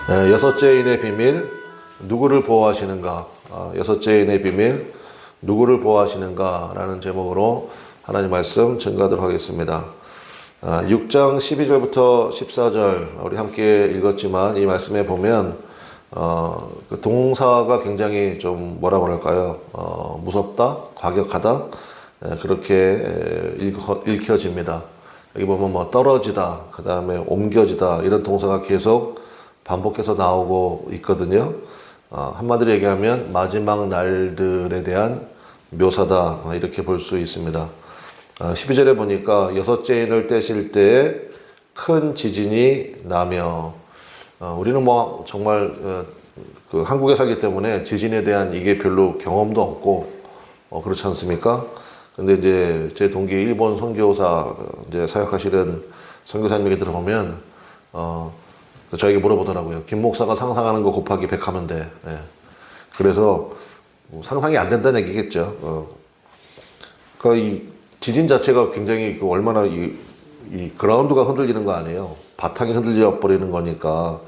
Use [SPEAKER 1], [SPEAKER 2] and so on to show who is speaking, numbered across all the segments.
[SPEAKER 1] 여섯째 인의 비밀, 누구를 보호하시는가? 여섯째 인의 비밀, 누구를 보호하시는가? 라는 제목으로 하나님 말씀 증거하도록 하겠습니다. 6장 12절부터 14절 우리 함께 읽었지만 이 말씀에 보면 그 동사가 굉장히 좀 뭐라 그럴까요? 무섭다, 과격하다, 그렇게 읽혀집니다. 여기 보면 뭐 떨어지다, 그 다음에 옮겨지다 이런 동사가 계속 반복해서 나오고 있거든요. 한마디로 얘기하면 마지막 날들에 대한 묘사다 이렇게 볼 수 있습니다. 12절에 보니까 여섯째 인을 떼실 때에 큰 지진이 나며, 우리는 뭐 정말 그 한국에 살기 때문에 지진에 대한 이게 별로 경험도 없고 그렇지 않습니까? 근데 이제 제 동기 일본 선교사 이제 사역하시는 선교사님에게 들어보면 저에게 물어보더라고요. 김 목사가 상상하는 거 곱하기 100 하면 돼. 예. 그래서 뭐 상상이 안 된다는 얘기겠죠. 그러니까 이 지진 자체가 굉장히 얼마나 이 그라운드가 흔들리는 거 아니에요. 바탕이 흔들려 버리는 거니까.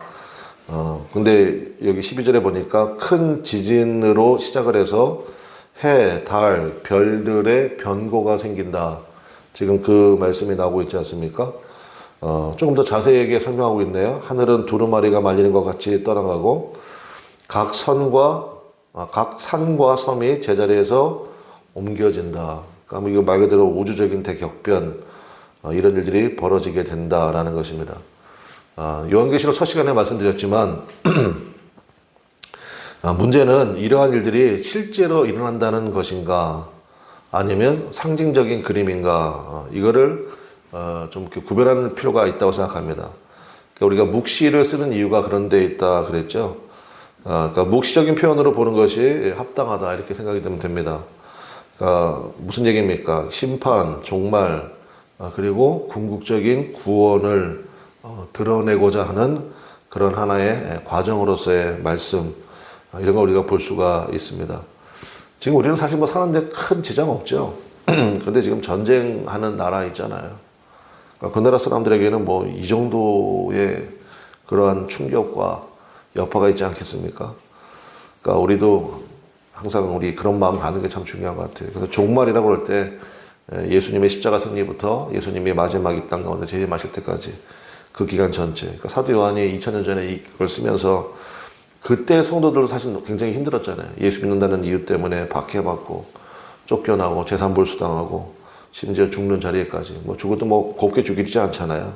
[SPEAKER 1] 근데 여기 12절에 보니까 큰 지진으로 시작을 해서 해, 달, 별들의 변고가 생긴다. 지금 그 말씀이 나오고 있지 않습니까? 조금 더 자세하게 설명하고 있네요. 하늘은 두루마리가 말리는 것 같이 떠나가고 각 산과 섬이 제자리에서 옮겨진다. 그러니까 이거 말 그대로 우주적인 대격변, 이런 일들이 벌어지게 된다라는 것입니다. 요한계시록 첫 시간에 말씀드렸지만 문제는 이러한 일들이 실제로 일어난다는 것인가 아니면 상징적인 그림인가, 이거를 좀 구별하는 필요가 있다고 생각합니다. 그러니까 우리가 묵시를 쓰는 이유가 그런 데 있다 그랬죠. 그러니까 묵시적인 표현으로 보는 것이 합당하다 이렇게 생각이 되면 됩니다. 그러니까 무슨 얘기입니까? 심판, 종말, 그리고 궁극적인 구원을 드러내고자 하는 그런 하나의 과정으로서의 말씀, 이런 걸 우리가 볼 수가 있습니다. 지금 우리는 사실 뭐 사는데 큰 지장 없죠. 근데 지금 전쟁하는 나라 있잖아요. 그러니까 그 나라 사람들에게는 뭐 이 정도의 그러한 충격과 여파가 있지 않겠습니까? 그러니까 우리도 항상 우리 그런 마음 가는 게 참 중요한 것 같아요. 그래서 종말이라고 그럴 때 예수님의 십자가 승리부터 예수님이 마지막 이 땅 가운데 재림하실 때까지 그 기간 전체, 그러니까 사도 요한이 2000년 전에 이걸 쓰면서 그때 성도들도 사실 굉장히 힘들었잖아요. 예수 믿는다는 이유 때문에 박해받고 쫓겨나고 재산벌수당하고 심지어 죽는 자리에까지, 뭐 죽어도 뭐 곱게 죽이지 않잖아요.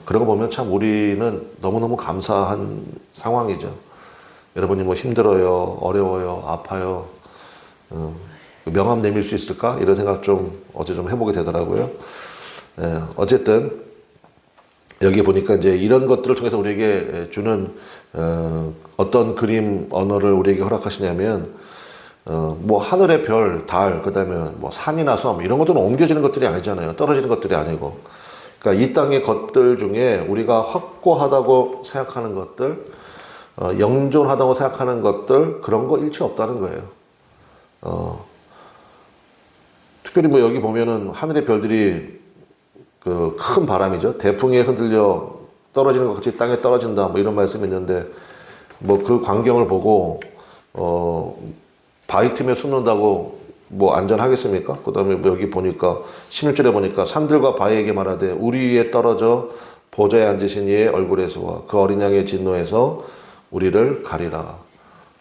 [SPEAKER 1] 그런 거 보면 참 우리는 너무너무 감사한 상황이죠. 여러분이 뭐 힘들어요, 어려워요, 아파요, 명함 내밀 수 있을까? 이런 생각 좀 어제 좀 해보게 되더라고요. 어쨌든 여기 보니까 이제 이런 것들을 통해서 우리에게 주는 어떤 그림 언어를 우리에게 허락하시냐면, 뭐 하늘의 별, 달, 그다음에 뭐 산이나 섬 이런 것들은 옮겨지는 것들이 아니잖아요. 떨어지는 것들이 아니고. 그러니까 이 땅의 것들 중에 우리가 확고하다고 생각하는 것들, 영존하다고 생각하는 것들, 그런 거 일체 없다는 거예요. 특별히 뭐 여기 보면은 하늘의 별들이 그 큰 바람이죠. 대풍에 흔들려 떨어지는 것 같이 땅에 떨어진다. 뭐 이런 말씀이 있는데, 뭐 그 광경을 보고, 바위 틈에 숨는다고 뭐 안전하겠습니까? 그 다음에 뭐 여기 보니까 11절에 보니까 산들과 바위에게 말하되 우리 위에 떨어져 보좌에 앉으신 이의 얼굴에서와 그 어린 양의 진노에서 우리를 가리라.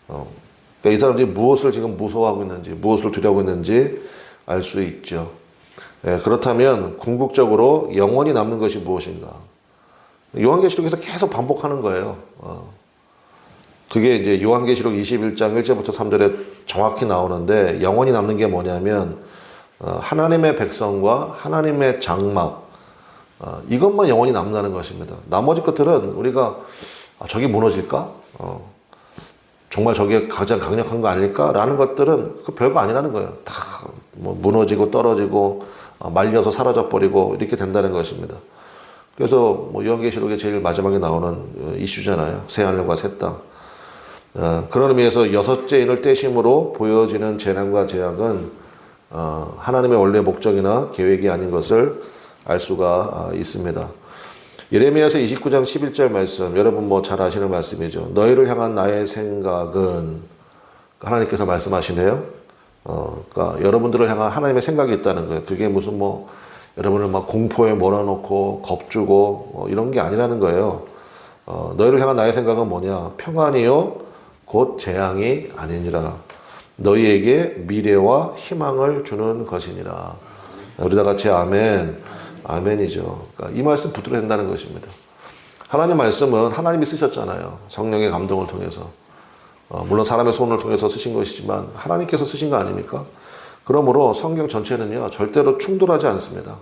[SPEAKER 1] 그러니까 이 사람들이 무엇을 지금 무서워하고 있는지, 무엇을 두려워하고 있는지 알 수 있죠. 그렇다면 궁극적으로 영원히 남는 것이 무엇인가? 요한계시록에서 계속 반복하는 거예요. 그게 이제 요한계시록 21장 1절부터 3절에 정확히 나오는데, 영원히 남는 게 뭐냐면 하나님의 백성과 하나님의 장막, 이것만 영원히 남는다는 것입니다. 나머지 것들은 우리가 저게 무너질까? 정말 저게 가장 강력한 거 아닐까? 라는 것들은 그 별거 아니라는 거예요. 다 뭐 무너지고 떨어지고 말려서 사라져버리고 이렇게 된다는 것입니다. 그래서 뭐 요한계시록의 제일 마지막에 나오는 이슈잖아요. 새하늘과 새 땅. 그런 의미에서 여섯째 인을 떼심으로 보여지는 재난과 재앙은 하나님의 원래 목적이나 계획이 아닌 것을 알 수가 있습니다. 예레미야서 29장 11절 말씀, 여러분 뭐 잘 아시는 말씀이죠. 너희를 향한 나의 생각은, 하나님께서 말씀하시네요. 그러니까 여러분들을 향한 하나님의 생각이 있다는 거예요. 그게 무슨 뭐 여러분을 막 공포에 몰아넣고 겁주고 이런 게 아니라는 거예요. 너희를 향한 나의 생각은 뭐냐? 평안이요 곧 재앙이 아니니라. 너희에게 미래와 희망을 주는 것이니라. 우리 다 같이 아멘. 아멘이죠. 그러니까 이 말씀 붙들어야 된다는 것입니다. 하나님 말씀은 하나님이 쓰셨잖아요. 성령의 감동을 통해서. 물론 사람의 손을 통해서 쓰신 것이지만 하나님께서 쓰신 거 아닙니까? 그러므로 성경 전체는요 절대로 충돌하지 않습니다.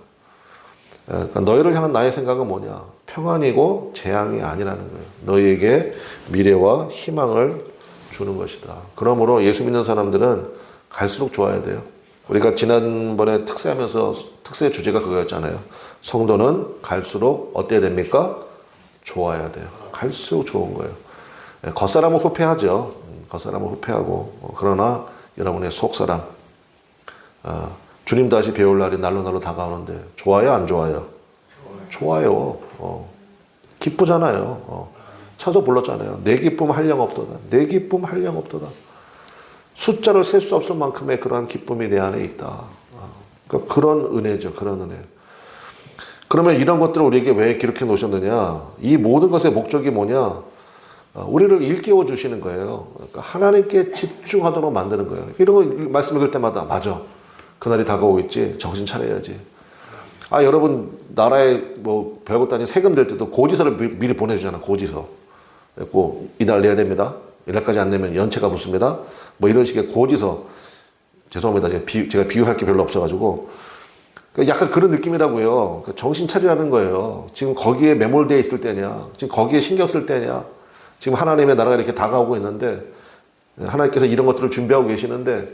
[SPEAKER 1] 그러니까 너희를 향한 나의 생각은 뭐냐? 평안이고 재앙이 아니라는 거예요. 너희에게 미래와 희망을 주는 것이다. 그러므로 예수 믿는 사람들은 갈수록 좋아야 돼요. 우리가 지난번에 특세하면서 특세 주제가 그거였잖아요. 성도는 갈수록 어때야 됩니까? 좋아야 돼요. 갈수록 좋은 거예요. 겉사람은 후패하죠. 겉사람은 후패하고 그러나 여러분의 속사람 주님 다시 배울 날이 날로 다가오는데 좋아요 안 좋아요? 좋아요. 기쁘잖아요. 차도 불렀잖아요. 내 기쁨 한량 없도다. 내 기쁨 한량 없도다. 숫자를 셀 수 없을 만큼의 그러한 기쁨이 내 안에 있다. 그러니까 그런 은혜죠. 그런 은혜. 그러면 이런 것들을 우리에게 왜 기록해 놓으셨느냐? 이 모든 것의 목적이 뭐냐? 우리를 일깨워 주시는 거예요. 그러니까 하나님께 집중하도록 만드는 거예요. 이런 거 말씀 읽을 때마다 맞아. 그날이 다가오고 있지. 정신 차려야지. 여러분 나라에 뭐 별것도 아닌 세금 낼 때도 고지서를 미리 보내주잖아. 고지서. 그리고 이날 내야 됩니다. 이날까지 안 내면 연체가 붙습니다. 뭐 이런 식의 고지서. 죄송합니다. 제가 비유할 게 별로 없어가지고. 약간 그런 느낌이라고요. 정신 차리라는 거예요. 지금 거기에 매몰되어 있을 때냐. 지금 거기에 신경 쓸 때냐. 지금 하나님의 나라가 이렇게 다가오고 있는데 하나님께서 이런 것들을 준비하고 계시는데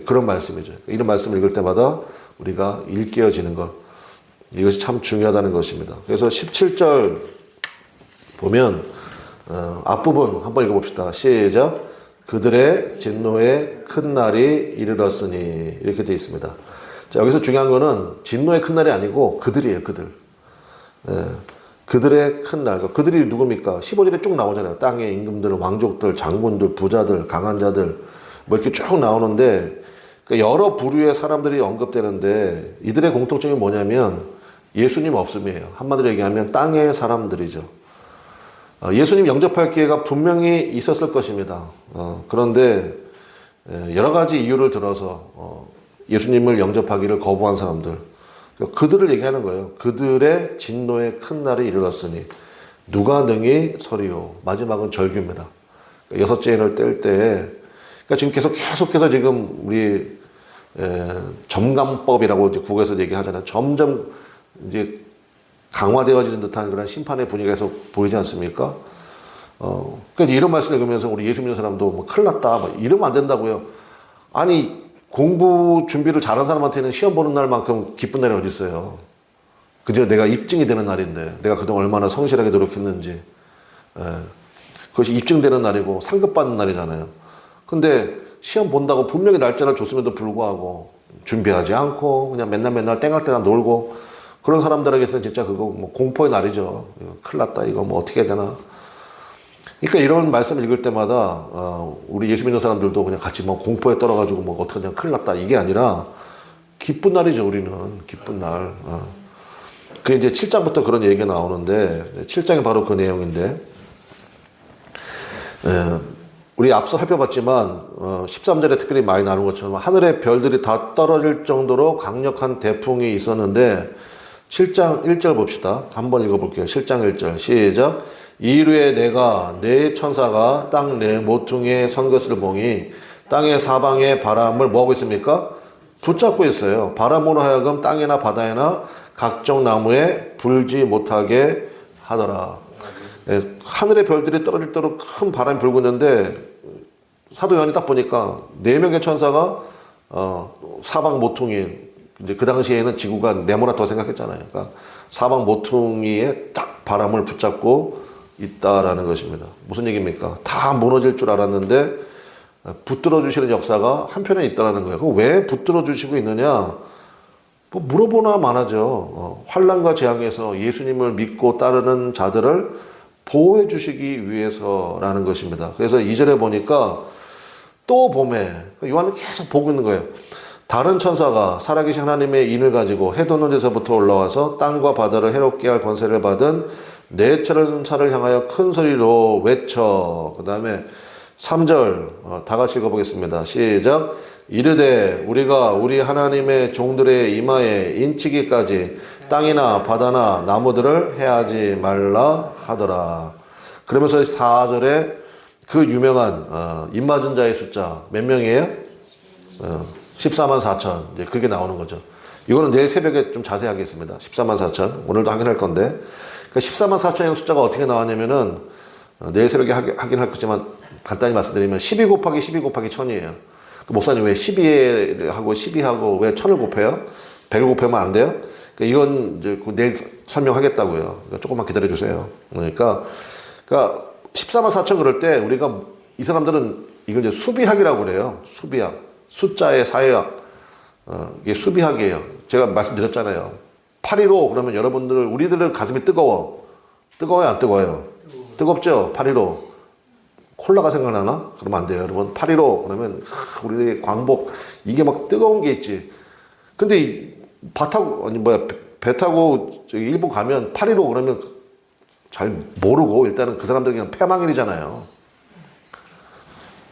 [SPEAKER 1] 그런 말씀이죠. 이런 말씀을 읽을 때마다 우리가 일깨어지는 것. 이것이 참 중요하다는 것입니다. 그래서 17절 보면 앞부분 한번 읽어봅시다. 시작. 그들의 진노의 큰 날이 이르렀으니 이렇게 되어 있습니다. 자, 여기서 중요한 거는 진노의 큰 날이 아니고 그들이에요. 그들. 그들의 큰 날. 그들이 누굽니까? 15절에 쭉 나오잖아요. 땅의 임금들, 왕족들, 장군들, 부자들, 강한 자들 뭐 이렇게 쭉 나오는데 여러 부류의 사람들이 언급되는데 이들의 공통점이 뭐냐면 예수님 없음이에요. 한마디로 얘기하면 땅의 사람들이죠. 예수님 영접할 기회가 분명히 있었을 것입니다. 그런데 여러 가지 이유를 들어서 예수님을 영접하기를 거부한 사람들, 그들을 얘기하는 거예요. 그들의 진노의 큰 날이 이르렀으니 누가 능히 서리요. 마지막은 절규입니다. 여섯째 인을 뗄 때에 그러니까 지금 계속해서 지금 우리 점감법이라고 이제 국어에서 얘기하잖아요. 점점 이제 강화되어지는 듯한 그런 심판의 분위기가 계속 보이지 않습니까? 그러니까 이런 말씀을 읽으면서 우리 예수 믿는 사람도 뭐 큰일 났다, 뭐 이러면 안 된다고요. 아니, 공부 준비를 잘한 사람한테는 시험 보는 날만큼 기쁜 날이 어디 있어요. 그저 내가 입증이 되는 날인데, 내가 그동안 얼마나 성실하게 노력했는지. 그것이 입증되는 날이고 상급받는 날이잖아요. 근데 시험 본다고 분명히 날짜를 줬음에도 불구하고 준비하지 않고 그냥 맨날 땡할때나 놀고 그런 사람들에게서는 진짜 그거 뭐 공포의 날이죠. 큰일 났다, 이거 뭐 어떻게 해야 되나. 그러니까 이런 말씀을 읽을 때마다 우리 예수 믿는 사람들도 그냥 같이 뭐 공포에 떨어가지고 뭐 어떡하냐, 큰일 났다, 이게 아니라 기쁜 날이죠. 우리는 기쁜 날. 그게 이제 7장부터 그런 얘기가 나오는데 7장이 바로 그 내용인데 우리 앞서 살펴봤지만 13절에 특별히 많이 나눈 것처럼 하늘의 별들이 다 떨어질 정도로 강력한 대풍이 있었는데 7장 1절 봅시다. 한번 읽어볼게요. 7장 1절 시작. 이후에 내가 네 천사가 땅 네 모퉁이에 선 것을 보니 땅의 사방에 바람을 뭐하고 있습니까? 붙잡고 있어요. 바람으로 하여금 땅이나 바다에나 각종 나무에 불지 못하게 하더라. 하늘의 별들이 떨어질 대로 큰 바람이 불고 있는데 사도 요한이 딱 보니까 네 명의 천사가 사방 모퉁이, 이제 그 당시에는 지구가 네모나다고 생각했잖아요. 그러니까 사방 모퉁이에 딱 바람을 붙잡고 있다라는 것입니다. 무슨 얘기입니까? 다 무너질 줄 알았는데 붙들어 주시는 역사가 한편에 있다라는 거예요. 그럼 왜 붙들어 주시고 있느냐? 뭐 물어보나 마나죠. 환난과 재앙에서 예수님을 믿고 따르는 자들을 보호해 주시기 위해서라는 것입니다. 그래서 2절에 보니까 또 봄에 요한은 계속 보고 있는 거예요. 다른 천사가 살아계신 하나님의 인을 가지고 해 돋는 데서부터 올라와서 땅과 바다를 해롭게 할 권세를 받은 네 천사를 향하여 큰 소리로 외쳐. 그 다음에 3절 다 같이 읽어보겠습니다. 시작. 이르되 우리가 우리 하나님의 종들의 이마에 인치기까지 땅이나 바다나 나무들을 해하지 말라 하더라. 그러면서 4절에 그 유명한 입맞은 자의 숫자 몇 명이에요? 14만 4천. 이제 그게 나오는 거죠. 이거는 내일 새벽에 좀 자세히 하겠습니다. 14만 4천. 오늘도 확인할 건데. 그러니까 14만 4천의 숫자가 어떻게 나왔냐면은 내일 새벽에 확인할 거지만 간단히 말씀드리면 12 곱하기 12 곱하기 1000이에요. 그 목사님 왜 12하고 12하고 왜 1000을 곱해요? 100을 곱하면 안 돼요? 그러니까 이건 이제 내일 설명하겠다고요. 그러니까 조금만 기다려 주세요. 그러니까 14만 4천 그럴 때 우리가 이 사람들은 이걸 이제 수비학이라고 그래요. 수비학. 숫자의 사회학. 이게 수비학이에요. 제가 말씀드렸잖아요. 8.15 그러면 여러분들 우리들은 가슴이 뜨거워. 뜨거워요, 안 뜨거워요? 뜨겁죠? 8.15. 콜라가 생각나나? 그러면 안 돼요. 여러분 8.15 그러면 우리 광복 이게 막 뜨거운 게 있지. 근데 배 타고 저기 일본 가면 8.15 그러면 잘 모르고 일단은 그 사람들 그냥 패망일이잖아요.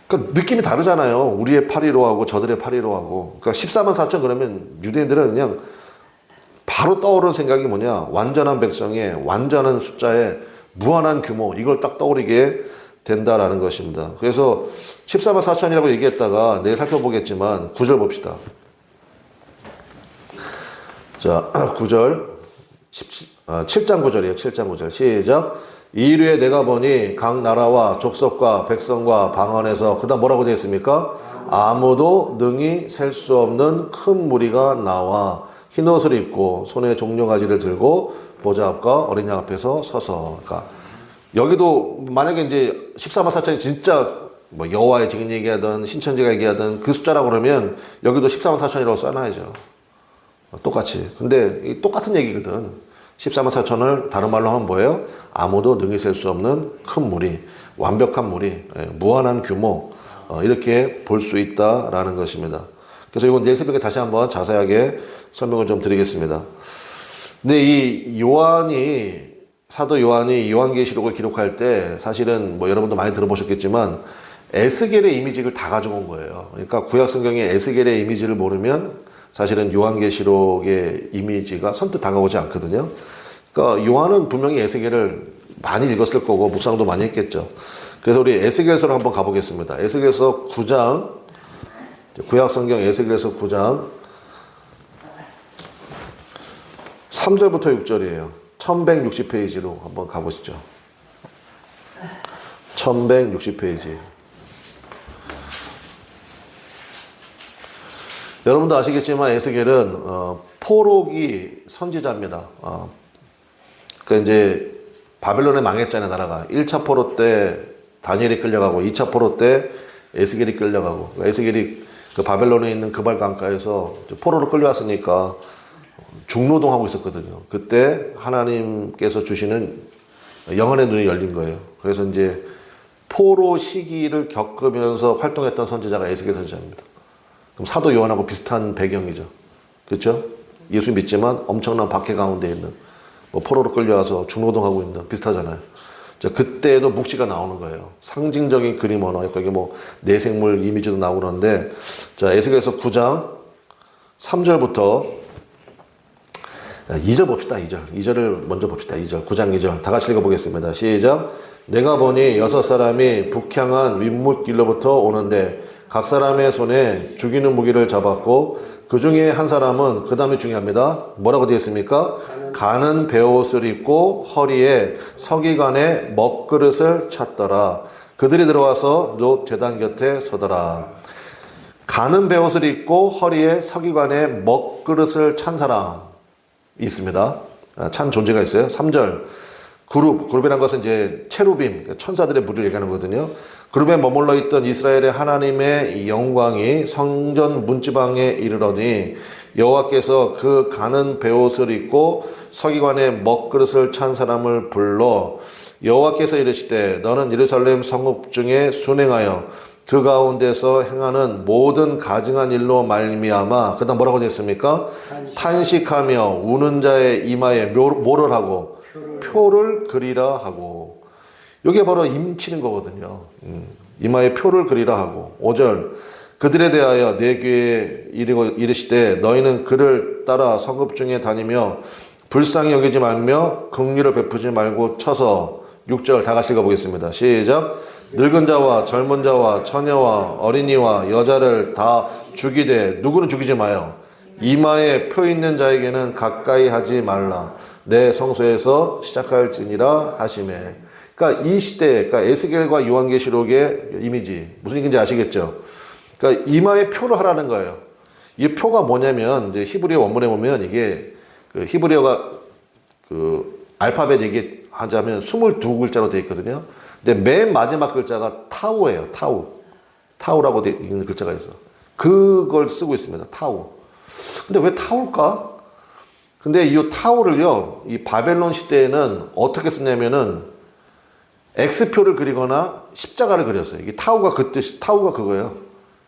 [SPEAKER 1] 그러니까 느낌이 다르잖아요. 우리의 8.15하고 저들의 8.15하고. 그러니까 14만 4천 그러면 유대인들은 그냥 바로 떠오르는 생각이 뭐냐? 완전한 백성의 완전한 숫자의 무한한 규모 이걸 딱 떠오르게 된다라는 것입니다. 그래서 14만 4천이라고 얘기했다가 내일 살펴보겠지만 9절 봅시다. 자, 9절 7장 9절이에요. 7장 9절 시작. 이일후에 내가 보니 각 나라와 족속과 백성과 방언에서 그다음 뭐라고 되어 있습니까? 아무도 능히 셀 수 없는 큰 무리가 나와 흰옷을 입고 손에 종려가지를 들고 보좌 앞과 어린 양 앞에서 서서. 그러니까 여기도 만약에 이제 14만 4천이 진짜 뭐 여호와의 증인 얘기하든 신천지가 얘기하든 그 숫자라고 그러면 여기도 14만 4천이라고 써놔야죠. 똑같이. 근데 똑같은 얘기거든. 14만 4천을 다른 말로 하면 뭐예요? 아무도 능히 셀 수 없는 큰 무리, 완벽한 무리, 무한한 규모 이렇게 볼 수 있다라는 것입니다. 그래서 이건 내일 새벽에 다시 한번 자세하게 설명을 좀 드리겠습니다. 근데 이 요한이 사도 요한이 요한계시록을 기록할 때 사실은 뭐 여러분도 많이 들어보셨겠지만 에스겔의 이미지를 다 가져온 거예요. 그러니까 구약 성경에 에스겔의 이미지를 모르면 사실은 요한계시록의 이미지가 선뜻 다가오지 않거든요. 그러니까 요한은 분명히 에스겔을 많이 읽었을 거고 묵상도 많이 했겠죠. 그래서 우리 에스겔서를 한번 가보겠습니다. 에스겔서 9장 구약 성경 에스겔서 9장 3절부터 6절이에요. 1160페이지로 한번 가보시죠. 1160페이지. 여러분도 아시겠지만 에스겔은 포로기 선지자입니다. 그러니까 이제 바벨론에 망했잖아요, 나라가. 1차 포로 때 다니엘이 끌려가고 2차 포로 때 에스겔이 끌려가고. 에스겔이 그 바벨론에 있는 그발 강가에서 포로로 끌려왔으니까 중노동하고 있었거든요. 그때 하나님께서 주시는 영혼의 눈이 열린 거예요. 그래서 이제 포로 시기를 겪으면서 활동했던 선지자가 에스겔 선지자입니다. 그럼 사도 요한하고 비슷한 배경이죠. 그렇죠? 예수 믿지만 엄청난 박해 가운데 있는 뭐 포로로 끌려와서 중노동하고 있는 비슷하잖아요. 자, 그때도 묵시가 나오는 거예요. 상징적인 그림 언어, 여기 뭐 내생물 이미지도 나오고 그러는데, 자, 에스겔서 9장 3절부터 2절 봅시다. 2절을 먼저 봅시다. 2절 9장 2절 다 같이 읽어보겠습니다. 시작. 내가 보니 6사람이 북향한 윗물길로부터 오는데 각 사람의 손에 죽이는 무기를 잡았고 그 중에 한 사람은 그 다음이 중요합니다. 뭐라고 되어 있습니까? 가는 베옷을 입고 허리에 서기관의 먹그릇을 찼더라. 그들이 들어와서 롯 제단 곁에 서더라. 가는 베옷을 입고 허리에 서기관의 먹그릇을 찬 사람 있습니다. 찬 존재가 있어요. 3절. 그룹이라는 것은 이제 체루빔, 천사들의 무리를 얘기하는 거거든요. 그룹에 머물러 있던 이스라엘의 하나님의 영광이 성전 문지방에 이르러니 여호와께서 그 가는 베옷을 입고 서기관의 먹그릇을 찬 사람을 불러 여호와께서 이르시되 너는 예루살렘 성읍 중에 순행하여 그 가운데서 행하는 모든 가증한 일로 말미암아 그다음 뭐라고 되어 있습니까? 탄식하며 우는 자의 이마에 뭐를 하고 표를 그리라 하고. 이게 바로 임치는 거거든요. 이마에 표를 그리라 하고. 5절 그들에 대하여 내 귀에 이르시되 너희는 그를 따라 성읍 중에 다니며 불쌍히 여기지 말며 긍휼을 베푸지 말고 쳐서. 6절 다 같이 읽어보겠습니다. 시작. 늙은 자와 젊은 자와 처녀와 어린이와 여자를 다 죽이되 누구는 죽이지 마요. 이마에 표 있는 자에게는 가까이 하지 말라. 내 성소에서 시작할지니라 하시매. 그러니까 이 시대, 그러니까 에스겔과 요한계시록의 이미지 무슨 얘기인지 아시겠죠? 그러니까 이마에 표를 하라는 거예요. 이 표가 뭐냐면 이제 히브리어 원문에 보면 이게 그 히브리어가 그 알파벳 얘기하자면 22글자로 되어 있거든요. 근데 맨 마지막 글자가 타우예요. 타우라고 되어 있는 글자가 있어. 그걸 쓰고 있습니다. 타우. 근데 왜 타우일까? 근데 이 타우를요, 이 바벨론 시대에는 어떻게 쓰냐면은 X표를 그리거나 십자가를 그렸어요. 이게 타우가 그 뜻이, 타우가 그거예요.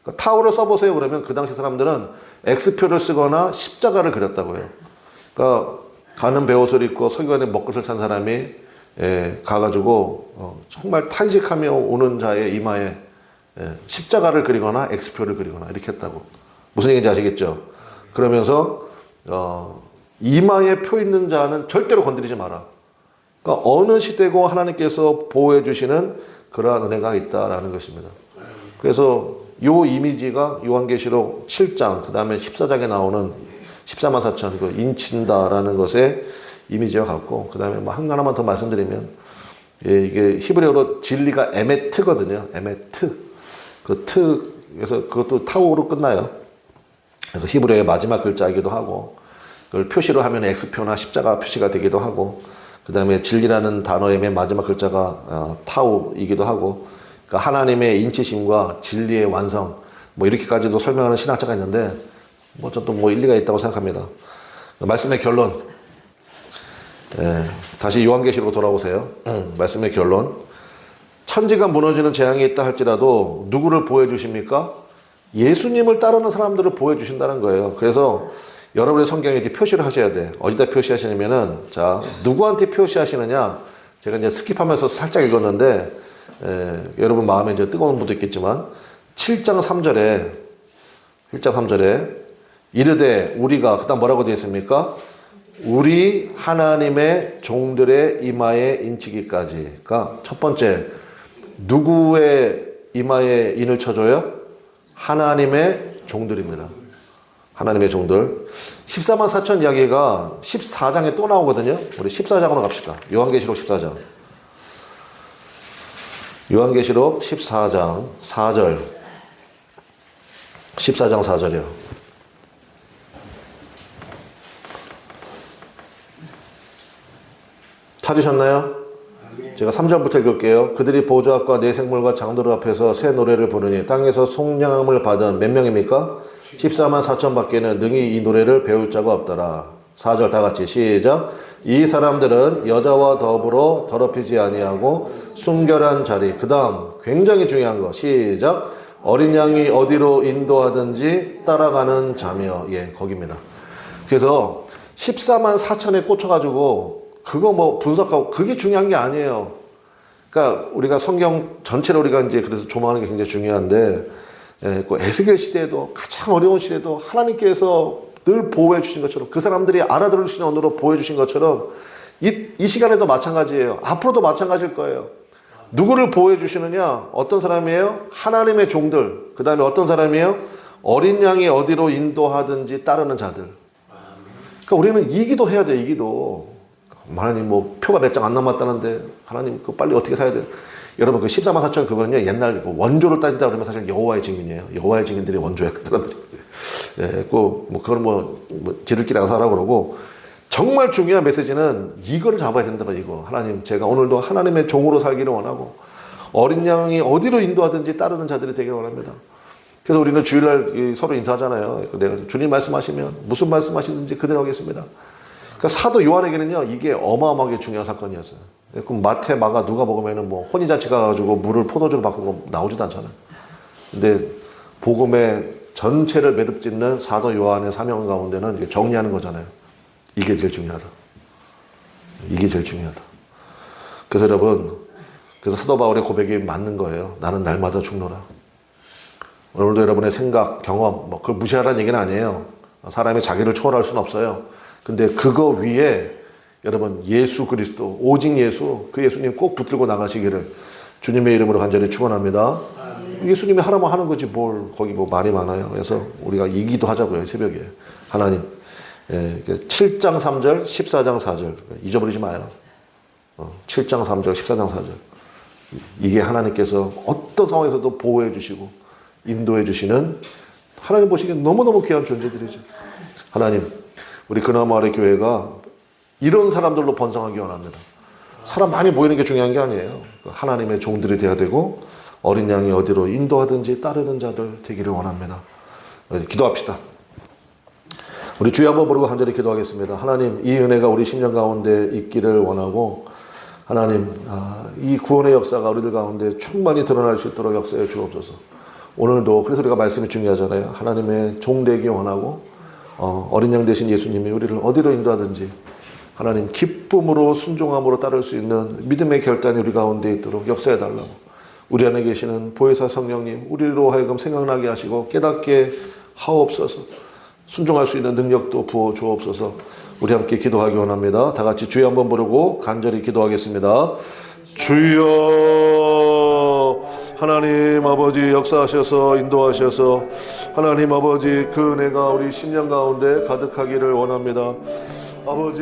[SPEAKER 1] 그러니까 타우를 써보세요. 그러면 그 당시 사람들은 X표를 쓰거나 십자가를 그렸다고요. 그러니까 가는 베옷을 입고 서기관의 먹그릇을 찬 사람이 가가지고 정말 탄식하며 오는 자의 이마에 십자가를 그리거나 X표를 그리거나 이렇게 했다고. 무슨 얘기인지 아시겠죠? 그러면서 이마에 표 있는 자는 절대로 건드리지 마라. 그러니까 어느 시대고 하나님께서 보호해 주시는 그러한 은혜가 있다라는 것입니다. 그래서 요 이미지가 요한계시록 7장 그 다음에 14장에 나오는 14만 4천 그 인친다라는 것의 이미지와 같고, 그 다음에 뭐 하나만 더 말씀드리면 이게 히브리어로 진리가 에메트거든요. 에메트. 그 트에서 그것도 타우로 끝나요. 그래서 히브리어의 마지막 글자이기도 하고, 그걸 표시로 하면 X표나 십자가 표시가 되기도 하고, 그 다음에 진리라는 단어의 맨 마지막 글자가 타우이기도 하고, 그러니까 하나님의 인치심과 진리의 완성, 뭐 이렇게까지도 설명하는 신학자가 있는데, 뭐 저도 뭐 일리가 있다고 생각합니다. 말씀의 결론. 다시 요한계시록으로 돌아오세요. 말씀의 결론. 천지가 무너지는 재앙이 있다 할지라도 누구를 보호해 주십니까? 예수님을 따르는 사람들을 보호해 주신다는 거예요. 그래서 여러분의 성경에 이제 표시를 하셔야 돼. 어디다 표시하시냐면은, 자, 누구한테 표시하시느냐? 제가 이제 스킵하면서 살짝 읽었는데, 여러분 마음에 이제 뜨거운 분도 있겠지만, 7장 3절에, 이르되 우리가, 그 다음 뭐라고 되어 있습니까? 우리 하나님의 종들의 이마에 인치기까지. 그러니까 첫 번째, 누구의 이마에 인을 쳐줘요? 하나님의 종들입니다. 하나님의 종들. 14만 4천 이야기가 14장에 또 나오거든요. 우리 14장으로 갑시다. 요한계시록 14장. 요한계시록 14장 4절. 14장 4절이요. 찾으셨나요? 제가 3절부터 읽을게요. 그들이 보좌 앞과 네 생물과 장도를 앞에서 새 노래를 부르니 땅에서 속량함을 받은 몇 명입니까? 14만 4천 밖에는 능히 이 노래를 배울 자가 없더라. 4절 다 같이 시작. 이 사람들은 여자와 더불어 더럽히지 아니하고 순결한 자리. 그 다음 굉장히 중요한 거 시작. 어린 양이 어디로 인도하든지 따라가는 자며. 예, 거기입니다. 그래서 14만 4천에 꽂혀가지고 그거 뭐 분석하고 그게 중요한 게 아니에요. 그러니까 우리가 성경 전체를 우리가 이제 그래서 조망하는 게 굉장히 중요한데, 그 에스겔 시대에도 가장 어려운 시대에도 하나님께서 늘 보호해 주신 것처럼, 그 사람들이 알아들을 수 있는 언어로 보호해 주신 것처럼 이 시간에도 마찬가지예요. 앞으로도 마찬가지일 거예요. 누구를 보호해 주시느냐? 어떤 사람이에요? 하나님의 종들. 그 다음에 어떤 사람이에요? 어린 양이 어디로 인도하든지 따르는 자들. 그러니까 우리는 이 기도 해야 돼. 이 기도. 하나님 뭐 표가 몇 장 안 남았다는데 하나님 그거 빨리 어떻게 사야 돼? 여러분 그 14만 4천 그거는요 옛날 원조를 따진다 그러면 사실 여호와의 증인이에요. 여호와의 증인들이 원조예요. 그 사람들이. 뭐 그걸 뭐 지들끼리 알아서 하라고 그러고, 정말 중요한 메시지는 이거를 잡아야 된다. 이거 하나님 제가 오늘도 하나님의 종으로 살기를 원하고 어린 양이 어디로 인도하든지 따르는 자들이 되기를 원합니다. 그래서 우리는 주일날 서로 인사하잖아요. 내가 주님 말씀하시면 무슨 말씀하시든지 그대로 하겠습니다. 그러니까 사도 요한에게는요, 이게 어마어마하게 중요한 사건이었어요. 그럼 마태, 마가, 누가 먹으면은 뭐 혼인잔치 가가지고 물을 포도주로 바꾸고 나오지도 않잖아요. 근데 복음의 전체를 매듭짓는 사도 요한의 사명 가운데는 이제 정리하는 거잖아요. 이게 제일 중요하다. 이게 제일 중요하다. 그래서 여러분, 그래서 사도 바울의 고백이 맞는 거예요. 나는 날마다 죽노라. 오늘도 여러분의 생각, 경험, 뭐 그걸 무시하라는 얘기는 아니에요. 사람이 자기를 초월할 수는 없어요. 근데 그거 위에 여러분 예수 그리스도, 오직 예수, 그 예수님 꼭 붙들고 나가시기를 주님의 이름으로 간절히 축원합니다. 예수님이 하라면 하는 거지 뭘 거기 뭐 말이 많아요. 그래서 우리가 이 기도하자고요. 새벽에. 하나님, 7장 3절, 14장 4절 잊어버리지 마요. 7장 3절, 14장 4절. 이게 하나님께서 어떤 상황에서도 보호해 주시고 인도해 주시는, 하나님 보시기엔 너무너무 귀한 존재들이죠. 하나님, 우리 그나마을의 교회가 이런 사람들로 번성하기 원합니다. 사람 많이 모이는 게 중요한 게 아니에요. 하나님의 종들이 돼야 되고 어린 양이 어디로 인도하든지 따르는 자들 되기를 원합니다. 기도합시다. 우리 주여 한번 부르고 간절히 기도하겠습니다. 하나님, 이 은혜가 우리 심령 가운데 있기를 원하고, 하나님, 이 구원의 역사가 우리들 가운데 충만히 드러날 수 있도록 역사해 주옵소서. 오늘도 그래서 우리가 말씀이 중요하잖아요. 하나님의 종 되기 원하고 어린 양 되신 예수님이 우리를 어디로 인도하든지 하나님 기쁨으로 순종함으로 따를 수 있는 믿음의 결단이 우리 가운데 있도록 역사해 달라고, 우리 안에 계시는 보혜사 성령님, 우리로 하여금 생각나게 하시고 깨닫게 하옵소서. 순종할 수 있는 능력도 부어 주옵소서. 우리 함께 기도하기 원합니다. 다 같이 주여 한번 부르고 간절히 기도하겠습니다. 주여, 하나님 아버지 역사하셔서 인도하셔서 하나님 아버지 그 은혜가 우리 심령 가운데 가득하기를 원합니다. 아버지,